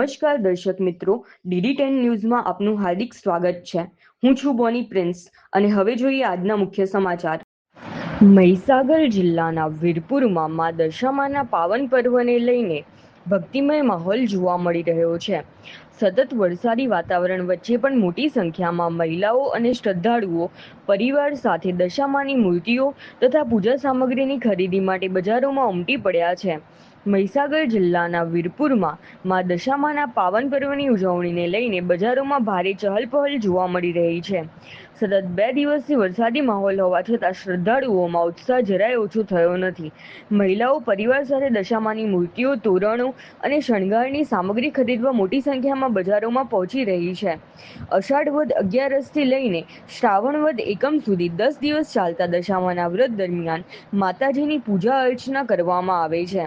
નમસ્કાર દર્શક મિત્રો, DD10 ન્યૂઝમાં આપનું હાર્દિક સ્વાગત છે। હું છું બોની પ્રિન્સ અને હવે જોઈએ આજના મુખ્ય સમાચાર। મહીસાગર જિલ્લાના વીરપુરમાં મા દશામાના પાવન પર્વને લઈને ભક્તિમય માહોલ જોવા મળી રહ્યો છે। સતત વરસાદી વાતાવરણ વચ્ચે પણ મોટી સંખ્યામાં મહિલાઓ અને શ્રદ્ધાળુઓ પરિવાર સાથે દશામાની મૂર્તિઓ તથા પૂજા સામગ્રીની ખરીદી માટે બજારોમાં ઉમટી પડ્યા છે। મહીસાગર જિલ્લાના વીરપુરમાં મા દશામાના પાવન પર્વની ઉજવણીને લઈને બજારોમાં ભારે ચહલપહલ જોવા મળી રહી છે। સતત 2 દિવસથી વરસાદી માહોલ હોવા છતાં શ્રદ્ધાળુઓમાં ઉત્સાહ જરાય ઓછો થયો નથી। મહિલાઓ પરિવાર સાથે દશામાની મૂર્તિઓ, તોરણો અને શણગારની સામગ્રી ખરીદવા મોટી સંખ્યામાં બજારોમાં પહોંચી રહી છે। અષાઢ વદ 11થી લઈને શ્રાવણ વદ એકમ સુધી 10 દિવસ ચાલતા દશામાના વ્રત દરમિયાન માતાજીની પૂજા અર્ચના કરવામાં આવે છે।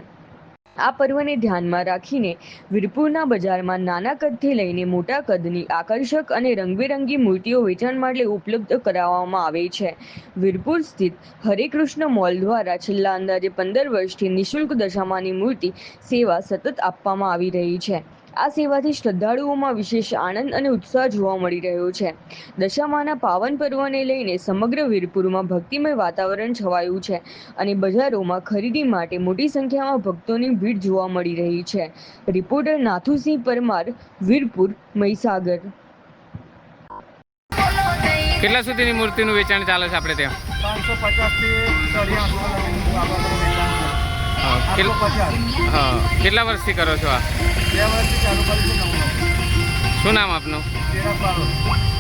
આ પર્વને ધ્યાનમાં રાખીને વીરપુરના બજારમાં નાના કદથી લઈને મોટા કદની આકર્ષક અને રંગબેરંગી મૂર્તિઓ વેચાણ માટે ઉપલબ્ધ કરાવવામાં આવે છે। વીરપુર સ્થિત હરેકૃષ્ણ મોલ દ્વારા છેલ્લા અંદાજે 15 વર્ષથી નિઃશુલ્ક દશામાની મૂર્તિ સેવા સતત આપવામાં આવી રહી છે। આ સેવાથી શ્રદ્ધાળુઓમાં વિશેષ આનંદ અને ઉત્સાહ જોવા મળી રહ્યો છે। દશામાના પાવન પર્વને લઈને સમગ્ર વીરપુરમાં ભક્તિમય વાતાવરણ છવાયું છે અને બજારોમાં ખરીદી માટે મોટી સંખ્યામાં ભક્તોની ભીડ જોવા મળી રહી છે। રિપોર્ટર નાથુસિંહ પરમાર, વીરપુર, મહીસાગર। કેટલા સુધીની મૂર્તિનું વેચાણ ચાલે છે આપણે ત્યાં? 550 થી 450। હા, કેટલા વર્ષથી કરો છો આ? 2 વર્ષથી ચાલુ કર્યું છે। શું નામ આપનું? ચિરાગ બારોટ।